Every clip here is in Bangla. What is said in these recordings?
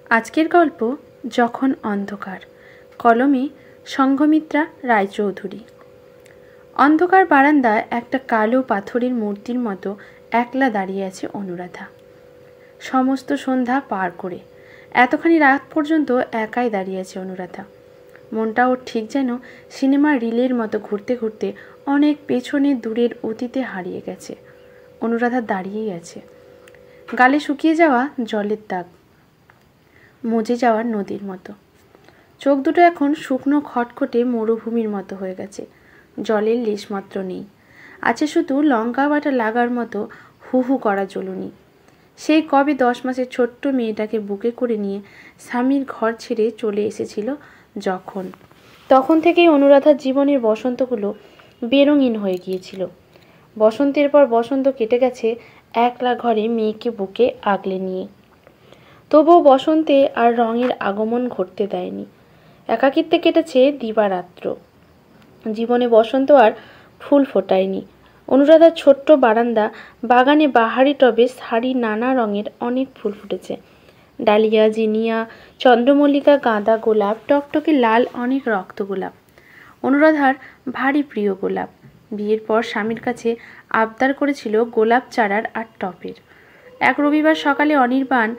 আজকের গল্প যখন অন্ধকার, কলমে সংঘমিত্রা রায়চৌধুরী। অন্ধকার বারান্দায় একটা কালো পাথরের মূর্তির মতো একলা দাঁড়িয়ে আছে অনুরাধা। সমস্ত সন্ধ্যা পার করে এতখানি রাত পর্যন্ত একাই দাঁড়িয়ে আছে অনুরাধা। মনটা ওর ঠিক যেন সিনেমার রিলের মতো ঘুরতে ঘুরতে অনেক পেছনে দূরের অতীতে হারিয়ে গেছে। অনুরাধা দাঁড়িয়েই আছে, গালে শুকিয়ে যাওয়া জলের দাগ, মজে যাওয়ার নদীর মতো। চোখ দুটো এখন শুকনো খটখটে মরুভূমির মতো হয়ে গেছে, জলের লেশমাত্র নেই। আছে শুধু লঙ্কা বাটা লাগার মতো হু হু করা জ্বলুনি। সেই কবে 10 মাসের ছোট্ট মেয়েটাকে বুকে করে নিয়ে স্বামীর ঘর ছেড়ে চলে এসেছিল তখন থেকেই অনুরাধার জীবনের বসন্তগুলো বেরঙিন হয়ে গিয়েছিল। বসন্তের পর বসন্ত কেটে গেছে একলা ঘরে মেয়েকে বুকে আগলে নিয়ে। তবুও বসন্তে আর রঙের আগমন ঘটতে দেয়নি। একাকিত্বে কেটেছে দিবারাত্র। জীবনে বসন্ত আর ফুল ফোটায়নি। অনুরাধার ছোট্ট বারান্দা বাগানে বাহারি টবে সারি নানা রঙের অনেক ফুল ফুটেছে। ডালিয়া, জিনিয়া, চন্দ্রমল্লিকা, গাঁদা, গোলাপ, টকটকে লাল অনেক রক্ত গোলাপ। অনুরাধার ভারী প্রিয় গোলাপ। বিয়ের পর স্বামীর কাছে আবদার করেছিল গোলাপ চারার আর টপের। এক রবিবার সকালে অনির্বাণ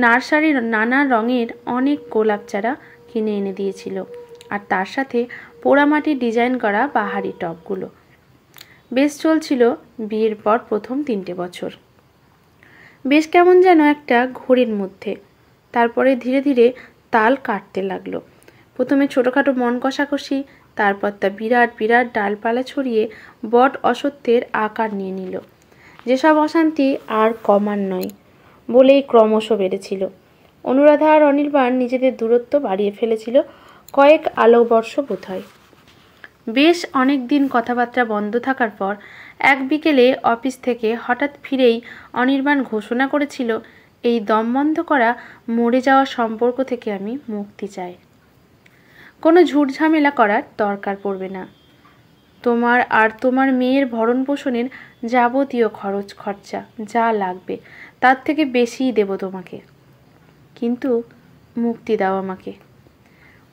নার্সারির নানা রঙের অনেক গোলাপ চারা কিনে এনে দিয়েছিল, আর তার সাথে পোড়ামাটির ডিজাইন করা বাহারি টবগুলো। বেশ চলছিল বিয়ের পর প্রথম 3টে বছর। বেশ কেমন যেন একটা ঘোরের মধ্যে। তারপরে ধীরে ধীরে তাল কাটতে লাগলো। প্রথমে ছোটোখাটো মন কষাকষি, তারপর তা বিরাট বিরাট ডালপালা ছড়িয়ে বট অসত্যের আকার নিয়ে নিল। যেসব অশান্তি আর কমার নয় বলেই ক্রমশ বেড়েছিল। অনুরাধা আর অনির্বাণ নিজেদের দূরত্ব বাড়িয়ে ফেলেছিল কয়েক আলোকবর্ষ বোধহয়। বেশ অনেক দিন কথাবার্তা বন্ধ থাকার পর এক বিকেলে অফিস থেকে হঠাৎ ফিরেই অনির্বাণ ঘোষণা করেছিল, এই দম বন্ধ করা মরে যাওয়া সম্পর্ক থেকে আমি মুক্তি চাই। কোনো ঝুটঝামেলা করার দরকার পড়বে না। তোমার আর তোমার মেয়ের ভরণ পোষণের যাবতীয় খরচ খরচা যা লাগবে তার থেকে বেশিই দেব তোমাকে, কিন্তু মুক্তি দাও আমাকে।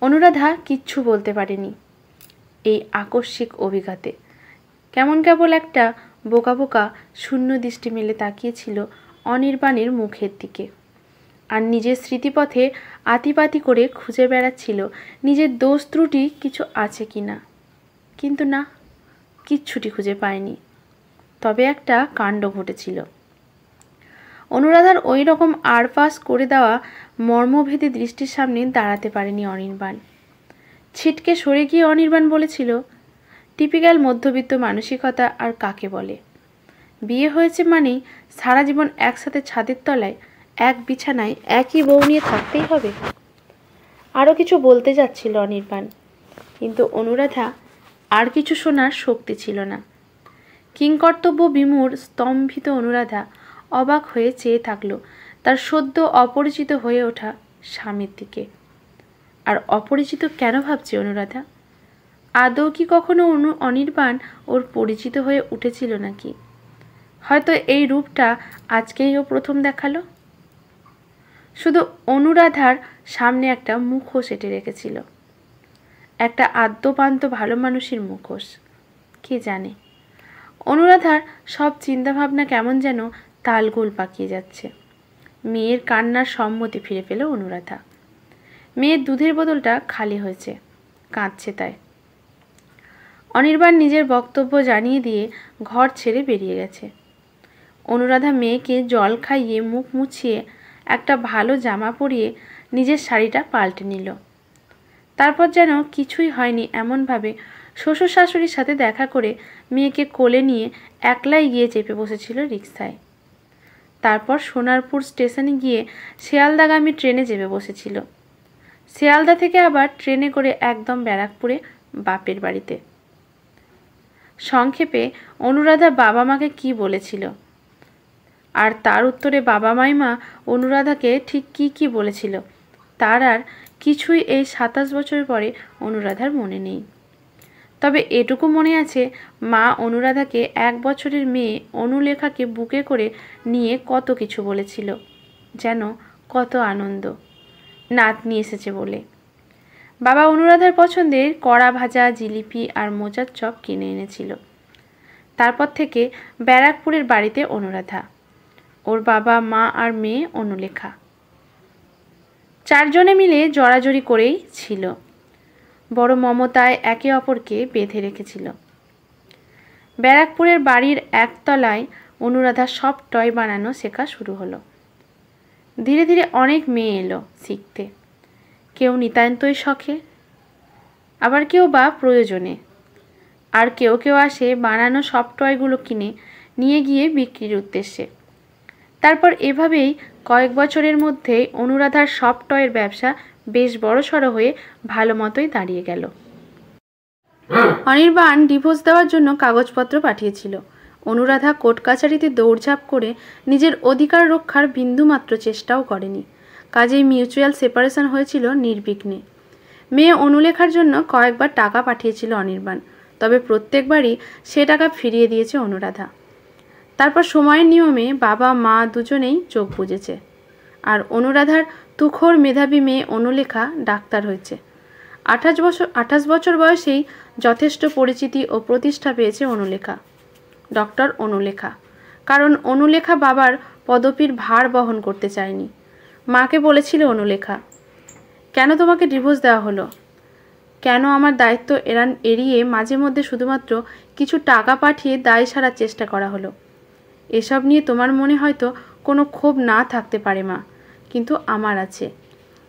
অনুরাধা কিচ্ছু বলতে পারেনি এই আকস্মিক অভিঘাতে। কেমন কেবল একটা বোকা বোকা শূন্য দৃষ্টি মেলে তাকিয়েছিল অনির্বাণের মুখের দিকে, আর নিজের স্মৃতিপথে আতিপাতি করে খুঁজে বেড়াচ্ছিল নিজের দোষ ত্রুটি কিছু আছে কিনা। কিন্তু না, কিচ্ছুটি খুঁজে পায়নি। তবে একটা কাণ্ড ঘটেছিল। অনুরাধার ওই রকম আড়পাস করে দেওয়া মর্মভেদী দৃষ্টির সামনে দাঁড়াতে পারেনি অনির্বাণ। ছিটকে সরে গিয়ে অনির্বাণ বলেছিল, টিপিক্যাল মধ্যবিত্ত মানসিকতা আর কাকে বলে? বিয়ে হয়েছে মানেই সারা জীবন একসাথে ছাদের তলায় এক বিছানায় একই বউ নিয়ে থাকতেই হবে। আরও কিছু বলতে যাচ্ছিল অনির্বাণ, কিন্তু অনুরাধা আর কিছু শোনার শক্তি ছিল না। কিংকর্তব্য বিমূঢ় স্তম্ভিত অনুরাধা অবাক হয়ে চেয়ে থাকলো তার সদ্য অপরিচিত হয়ে ওঠা স্বামীর দিকে। আর অপরিচিত কেন ভাবছে অনুরাধা? আদৌ কি কখনো অনির্বাণ ওর পরিচিত হয়ে উঠেছিল নাকি? হয়তো এই রূপটা আজকেই ও প্রথম দেখালো। শুধু অনুরাধার সামনে একটা মুখোশ এঁটে রেখেছিল, একটা আদ্যপান্ত ভালো মানুষের মুখোশ। কে জানে অনুরাধার সব চিন্তাভাবনা কেমন যেন তালগোল পাকিয়ে যাচ্ছে। মেয়ের কান্নার সম্মতি ফিরে পেল অনুরাধা। মেয়ের দুধের বোতলটা খালি হয়েছে, কাঁদছে তাই। অনির্বাণ নিজের বক্তব্য জানিয়ে দিয়ে ঘর ছেড়ে বেরিয়ে গেছে। অনুরাধা মেয়েকে জল খাইয়ে মুখ মুছিয়ে একটা ভালো জামা পরিয়ে নিজের শাড়িটা পাল্টে নিল। তারপর যেন কিছুই হয়নি এমনভাবে শ্বশুর শাশুড়ির সাথে দেখা করে মেয়েকে কোলে নিয়ে একলাই গিয়ে চেপে বসেছিল রিকশায়। তারপর সোনারপুর স্টেশনে গিয়ে শিয়ালদাগামী ট্রেনে চেপে বসেছিল। শিয়ালদা থেকে আবার ট্রেনে করে একদম ব্যারাকপুরে বাপের বাড়িতে। সংক্ষেপে অনুরাধা বাবা মাকে কি বলেছিল, আর তার উত্তরে বাবা মাইমা অনুরাধাকে ঠিক কি বলেছিল, তার আর কিছুই এই 27 বছর পরে অনুরাধার মনে নেই। তবে এটুকু মনে আছে, মা অনুরাধাকে 1 বছরের মেয়ে অনুলেখাকে বুকে করে নিয়ে কত কিছু বলেছিল, যেন কত আনন্দ। নাতনি এসেছে বলে। বাবা অনুরাধার পছন্দের কড়া ভাজা, জিলিপি আর মোচার চপ কিনে এনেছিল। তারপর থেকে ব্যারাকপুরের বাড়িতে অনুরাধা, ওর বাবা, মা আর মেয়ে অনুলেখা, 4 জনে মিলে জড়াজড়ি করেই ছিল। বড় মমতায় একে অপরকে বেঁধে রেখেছিল। ব্যারাকপুরের বাড়ির একতলায় অনুরাধা সব টয় বানানো শেখা শুরু হলো। ধীরে ধীরে অনেক মেয়ে এলো শিখতে, কেউ নিতান্তই শখে, আবার কেউ বা প্রয়োজনে, আর কেউ কেউ আসে বানানো সব টয়গুলো কিনে নিয়ে গিয়ে বিক্রির উদ্দেশ্যে। তারপর এভাবেই কয়েক বছরের মধ্যেই অনুরাধার সব টয়ের ব্যবসা বেশ বড়সড় হয়ে ভালো মতোই দাঁড়িয়ে গেল। অনির্বাণ ডিভোর্স দেওয়ার জন্য কাগজপত্র পাঠিয়েছিল। অনুরাধা কোর্ট কাছারিতে দৌড়ঝাঁপ করে নিজের অধিকার রক্ষার বিন্দুমাত্র চেষ্টাও করেনি। কাজেই মিউচুয়াল সেপারেশন হয়েছিল নির্বিঘ্নে। মেয়ে অনুলেখার জন্য কয়েকবার টাকা পাঠিয়েছিল অনির্বাণ, তবে প্রত্যেকবারই সে টাকা ফিরিয়ে দিয়েছে অনুরাধা। তারপর সময়ের নিয়মে বাবা মা দুজনেই চোখ বুজেছে, আর অনুরাধার তুখোড় মেধাবী মেয়ে অনুলেখা ডাক্তার হয়েছে। 28 বছর বয়সেই যথেষ্ট পরিচিতি ও প্রতিষ্ঠা পেয়েছে অনুলেখা, ডক্টর অনুলেখা। কারণ অনুলেখা বাবার পদবীর ভার বহন করতে চায়নি। মাকে বলেছিল অনুলেখা, কেন তোমাকে ডিভোর্স দেওয়া হলো? কেন আমার দায়িত্ব এড়িয়ে মাঝে মধ্যে শুধুমাত্র কিছু টাকা পাঠিয়ে দায় সারার চেষ্টা করা হলো? এসব নিয়ে তোমার মনে হয়তো কোনো ক্ষোভ না থাকতে পারে মা, কিন্তু আমার আছে।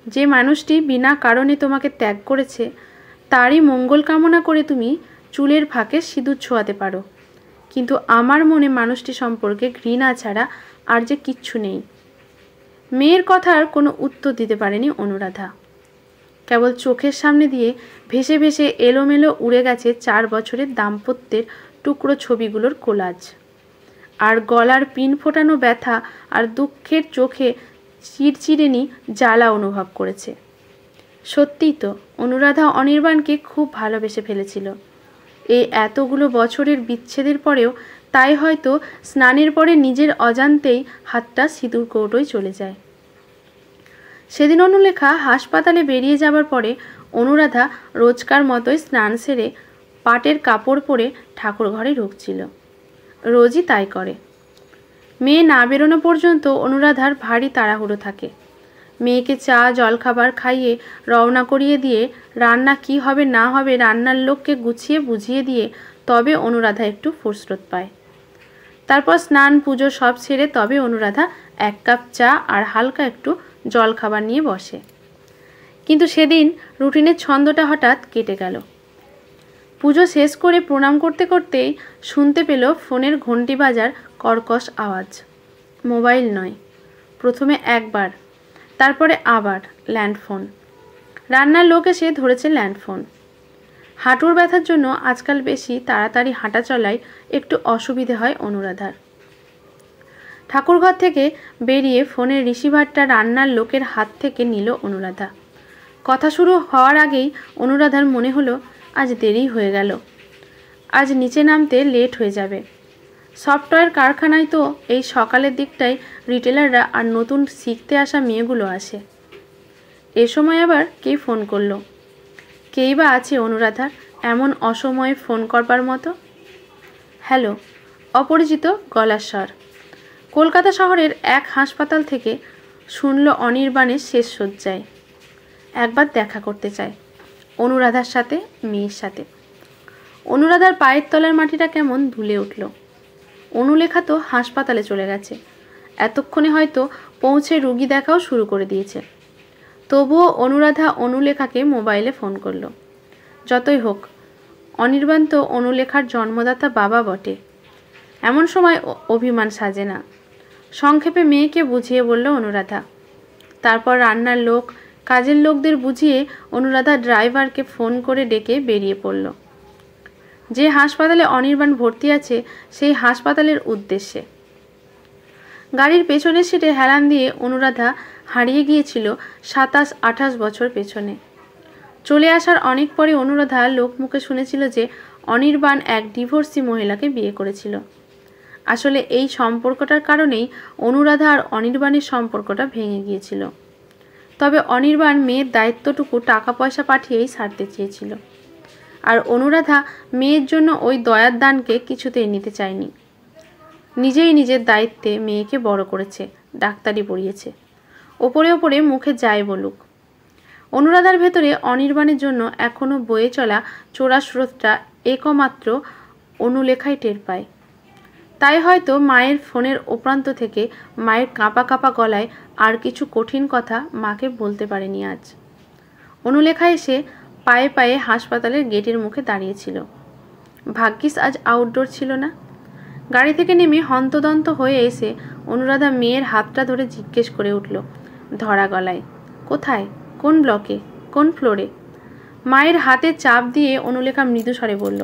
যে মানুষটি বিনা কারণে তোমাকে ত্যাগ করেছে, তারই মঙ্গল কামনা করে তুমি চুলের ফাঁকে সিঁদুর ছোঁয়াতে পারো, কিন্তু আমার মনে মানুষটি সম্পর্কে ঘৃণা ছাড়া আর যে কিচ্ছু নেই। মেয়ের কথার কোনো উত্তর দিতে পারেনি অনুরাধা। কেবল চোখের সামনে দিয়ে ভেসে ভেসে এলোমেলো উড়ে গেছে 4 বছরের দাম্পত্যের টুকরো ছবিগুলোর কোলাজ। আর গলার পিন ফোটানো ব্যথা আর দুঃখের চোখে চিরচিরেনি জ্বালা অনুভব করেছে। সত্যিই তো অনুরাধা অনির্বাণকে খুব ভালোবেসে ফেলেছিল। এই এতগুলো বছরের বিচ্ছেদের পরেও তাই হয়তো স্নানের পরে নিজের অজান্তেই হাতটা সিঁদুর কৌটোয় চলে যায়। সেদিন অনুলেখা হাসপাতালে বেরিয়ে যাবার পরে অনুরাধা রোজকার মতোই স্নান সেরে পাটের কাপড় পরে ঠাকুর ঘরে ঢুকছিল। রোজই তাই করে। মেয়ে না বেরোনো পর্যন্ত অনুরাধার ভারী তাড়াহুড়ো থাকে। মেয়েকে চা জলখাবার খাইয়ে রওনা করিয়ে দিয়ে রান্না কি হবে না হবে রান্নার লোককে গুছিয়ে বুঝিয়ে দিয়ে তবে অনুরাধা একটু ফুরসত পায়। তারপর স্নান পুজো সব ছেড়ে তবে অনুরাধা 1 কাপ চা আর হালকা একটু জলখাবার নিয়ে বসে। কিন্তু সেদিন রুটিনের ছন্দটা হঠাৎ কেটে গেল। পুজো শেষ করে প্রণাম করতে করতেই শুনতে পেল ফোনের ঘন্টি বাজার কর্কশ আওয়াজ। মোবাইল নয়, প্রথমে একবার, তারপরে আবার ল্যান্ডফোন। রান্নার লোক এসে ধরেছে ল্যান্ডফোন। হাঁটুর ব্যথার জন্য আজকাল বেশি তাড়াতাড়ি হাঁটা চলায় একটু অসুবিধে হয় অনুরাধার। ঠাকুরঘর থেকে বেরিয়ে ফোনের রিসিভারটা রান্নার লোকের হাত থেকে নিল অনুরাধা। কথা শুরু হওয়ার আগেই অনুরাধার মনে হলো আজ দেরি হয়ে গেল, আজ নিচে নামতে লেট হয়ে যাবে। সফটওয়্যার কারখানায় তো এই সকালের দিকটায় রিটেলাররা আর নতুন শিখতে আসা মেয়েগুলো আসে। এ সময় আবার কে ফোন করলো? কেই বা আছে অনুরাধার এমন অসময়ে ফোন করবার মতো? হ্যালো, অপরিচিত গলার স্বর। কলকাতা শহরের এক হাসপাতাল থেকে শুনল অনির্বাণের শেষ শয্যায়। একবার দেখা করতে চায় অনুরাধার সাথে, মেয়ের সাথে। অনুরাধার পায়ের তলার মাটিটা কেমন দুলে উঠল। অনুলেখা তো হাসপাতালে চলে গেছে, এতক্ষণে হয়তো পৌঁছে রুগী দেখাও শুরু করে দিয়েছে। তবুও অনুরাধা অনুলেখাকে মোবাইলে ফোন করলো। যতই হোক অনির্বাণ তো অনুলেখার জন্মদাতা বাবা বটে, এমন সময় অভিমান সাজে না। সংক্ষেপে মেয়েকে বুঝিয়ে বলল অনুরাধা। তারপর রান্নার লোক, কাজের লোকদের বুঝিয়ে অনুরাধা ড্রাইভারকে ফোন করে ডেকে বেরিয়ে পড়ল। যে হাসপাতালে অনির্বাণ ভর্তি আছে সেই হাসপাতালের উদ্দেশ্যে। গাড়ির পেছনের সিটে হেলান দিয়ে অনুরাধা হারিয়ে গিয়েছিল 27-28 বছর পেছনে। চলে আসার অনেক পরে অনুরাধা লোকমুখে শুনেছিল যে অনির্বাণ এক ডিভোর্সি মহিলাকে বিয়ে করেছিল। আসলে এই সম্পর্কটার কারণেই অনুরাধা আর অনির্বাণের সম্পর্কটা ভেঙে গিয়েছিল। তবে অনির্বাণ মেয়ের দায়িত্বটুকু টাকা পয়সা পাঠিয়েই সারতে চেয়েছিল। আর অনুরাধা মেয়ের জন্য ওই দয়ার দানকে কিছুতেই নিতে চায়নি। নিজেই নিজের দায়িত্বে মেয়েকে বড় করেছে, ডাক্তারি পড়িয়েছে। ওপরে ওপরে মুখে যাই বলুক, অনুরাধার ভেতরে অনির্বাণের জন্য এখনও বয়ে চলা চোরা স্রোতটা একমাত্র অনুলেখাই টের পায়। তাই হয়তো মায়ের ফোনের ওপ্রান্ত থেকে মায়ের কাঁপা কাঁপা গলায় আর কিছু কঠিন কথা মাকে বলতে পারেনি আজ। অনুলেখা এসে পায়ে পায়ে হাসপাতালের গেটের মুখে দাঁড়িয়েছিল। ভাগ্যিস আজ আউটডোর ছিল না। গাড়ি থেকে নেমে হন্তদন্ত হয়ে এসে অনুরাধা মেয়ের হাতটা ধরে জিজ্ঞেস করে উঠল ধরা গলায়, কোথায়, কোন ব্লকে, কোন ফ্লোরে? মায়ের হাতে চাপ দিয়ে অনুলেখা মৃদু স্বরে বলল,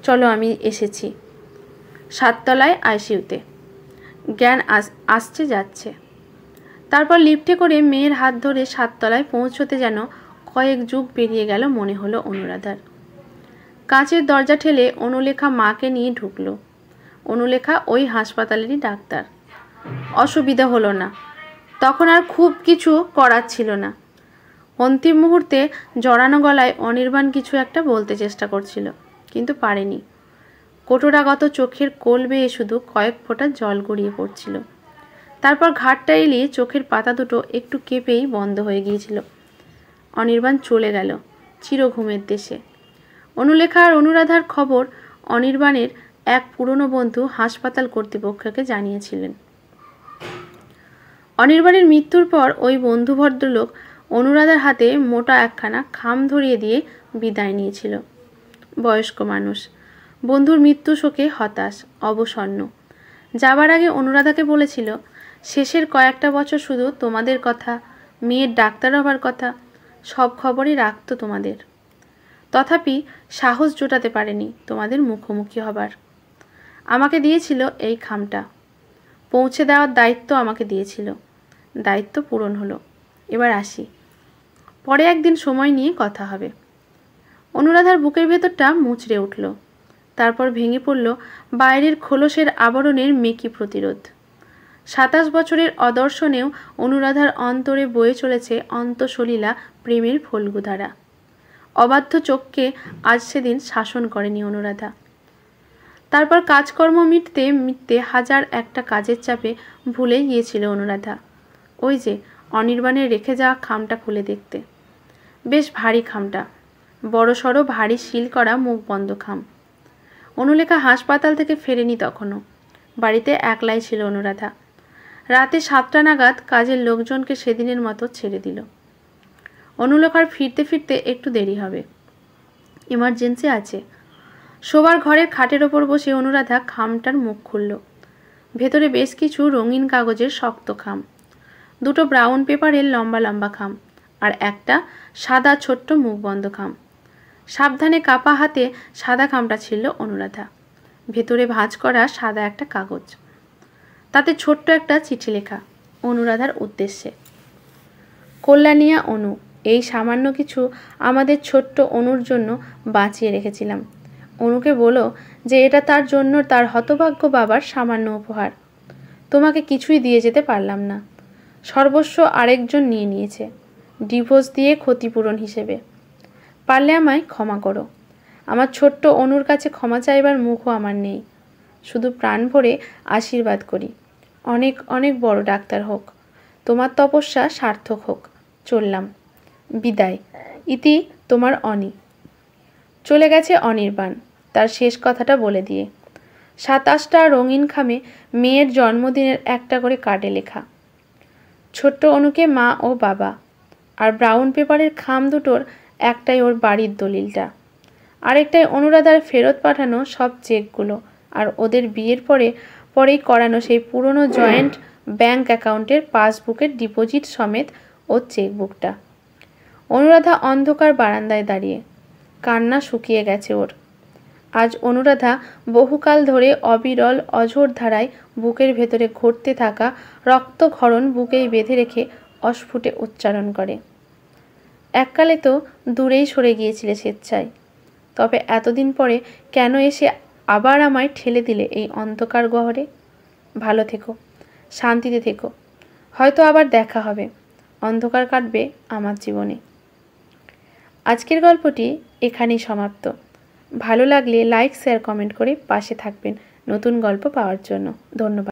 চলো আমি এসেছি, 7 তলায় আইসিইউতে। জ্ঞান আসছে যাচ্ছে। তারপর লিফটে করে মেয়ের হাত ধরে 7 তলায় পৌঁছতে যেন কয়েক যুগ পেরিয়ে গেল মনে হলো অনুরাধার। কাঁচের দরজা ঠেলে অনুলেখা মাকে নিয়ে ঢুকলো। অনুলেখা ওই হাসপাতালেরই ডাক্তার। অসুবিধা হলো না। তখন আর খুব কিছু করার ছিল না। অন্তিম মুহূর্তে জড়ানো গলায় অনির্বাণ কিছু একটা বলতে চেষ্টা করছিল, কিন্তু পারেনি। কোটরাগত চোখের কোল বেয়ে শুধু কয়েক ফোঁটা জল গড়িয়ে পড়ছিল। তারপর ঘাটটা এলিয়ে চোখের পাতা দুটো একটু কেঁপেই বন্ধ হয়ে গিয়েছিল। অনির্বাণ চলে গেল চিরঘুমের দেশে। অনুলেখা আর অনুরাধার খবর অনির্বাণের এক পুরনো বন্ধু হাসপাতাল কর্তৃপক্ষকে জানিয়েছিলেন। অনির্বাণের মৃত্যুর পর ওই বন্ধু ভদ্রলোক অনুরাধার হাতে মোটা একখানা খাম ধরিয়ে দিয়ে বিদায় নিয়েছিল। বয়স্ক মানুষ, বন্ধুর মৃত্যু শোকে হতাশ, অবসন্ন। যাবার আগে অনুরাধাকে বলেছিল, শেষের কয়েকটা বছর শুধু তোমাদের কথা, মেয়ের ডাক্তার হবার কথা, সব খবরই রাখতো তোমাদের। তথাপি সাহস জোটাতে পারেনি তোমাদের মুখোমুখি হবার। আমাকে দিয়েছিল এই খামটা, পৌঁছে দেওয়ার দায়িত্ব আমাকে দিয়েছিল। দায়িত্ব পূরণ হলো, এবার আসি, পরে একদিন সময় নিয়ে কথা হবে। অনুরাধার বুকের ভেতরটা মুচড়ে উঠল। তারপর ভেঙে পড়ল বাইরের খোলসের আবরণের মেকি প্রতিরোধ। 27 বছরের অদর্শনেও অনুরাধার অন্তরে বয়ে চলেছে অন্তঃসলীলা প্রেমের ফল্গুধারা। অবাধ্য চোখকে আজ সেদিন শাসন করেনি অনুরাধা। তারপর কাজকর্ম মিটতে মিটতে হাজার একটা কাজের চাপে ভুলে গিয়েছিল অনুরাধা ওই যে অনির্বাণের রেখে যাওয়া খামটা খুলে দেখতে। বেশ ভারী খামটা, বড়সড় ভারী সিল করা মুখ বন্ধ খাম। অনুলেখা হাসপাতাল থেকে ফেরেনি তখনও। বাড়িতে একলাই ছিল অনুরাধা। রাতে 7টা নাগাদ কাজের লোকজনকে সেদিনের মতো ছেড়ে দিল। অনুলেখার ফিরতে ফিরতে একটু দেরি হবে, ইমার্জেন্সি আছে। শোবার ঘরের খাটের ওপর বসে অনুরাধা খামটার মুখ খুলল। ভেতরে বেশ কিছু রঙিন কাগজের শক্ত খাম, 2টো ব্রাউন পেপারের লম্বা লম্বা খাম, আর একটা সাদা ছোট্ট মুখ বন্ধ খাম। সাবধানে কাপা হাতে সাদা খামটা ছিল অনুরাধা। ভেতরে ভাঁজ করা সাদা একটা কাগজ, তাতে ছোট্ট একটা চিঠি লেখা অনুরাধার উদ্দেশ্যে। কল্যাণিয়া অনু, এই সামান্য কিছু আমাদের ছোট্ট অনুর জন্য বাঁচিয়ে রেখেছিলাম। অনুকে বলো যে এটা তার জন্য তার হতভাগ্য বাবার সামান্য উপহার। তোমাকে কিছুই দিয়ে যেতে পারলাম না। সর্বস্ব আরেকজন নিয়ে নিয়েছে, ডিভোর্স দিয়ে ক্ষতিপূরণ হিসেবে। পারলে আমায় ক্ষমা করো। আমার ছোট্ট অনুর কাছে ক্ষমা চাইবার মুখও আমার নেই। শুধু প্রাণ ভরে আশীর্বাদ করি, অনেক অনেক বড় ডাক্তার হোক, তোমার তপস্যা সার্থক হোক। চললাম, বিদায়। ইতি তোমার অনি। চলে গেছে অনির্বাণ তার শেষ কথাটা বলে দিয়ে। 27টা রঙিন খামে মেয়ের জন্মদিনের একটা করে কার্ডে লেখা। ছোট্ট অনুকে মা ও বাবা, আর ব্রাউন পেপারের খাম দুটোর একটাই ওর বাড়ির দলিলটা, আরেকটাই অনুরাধার ফেরত পাঠানো সব চেকগুলো, আর ওদের বিয়ের পরেই করানো সেই পুরনো জয়েন্ট ব্যাংক অ্যাকাউন্টের পাসবুকের ডিপোজিট সমেত ওর চেকবুকটা। অনুরাধা অন্ধকার বারান্দায় দাঁড়িয়ে, কান্না শুকিয়ে গেছে ওর। আজ অনুরাধা বহুকাল ধরে অবিরল অঝোর ধারায় বুকের ভেতরে ঘটতে থাকা রক্তক্ষরণ বুকেই বেঁধে রেখে অস্ফুটে উচ্চারণ করে। এককালে তো দূরেই সরে গিয়েছিলে স্বেচ্ছায়, তবে এতদিন পরে কেন এসে আবার আমায় ঠেলে দিলে এই অন্ধকার গহরে? ভালো থেকো, শান্তিতে থেকো, হয়তো আবার দেখা হবে। অন্ধকার কাটবে আমার জীবনে। আজকের গল্পটি এখানেই সমাপ্ত। ভালো লাগলে লাইক, শেয়ার, কমেন্ট করে পাশে থাকবেন নতুন গল্প পাওয়ার জন্য। ধন্যবাদ।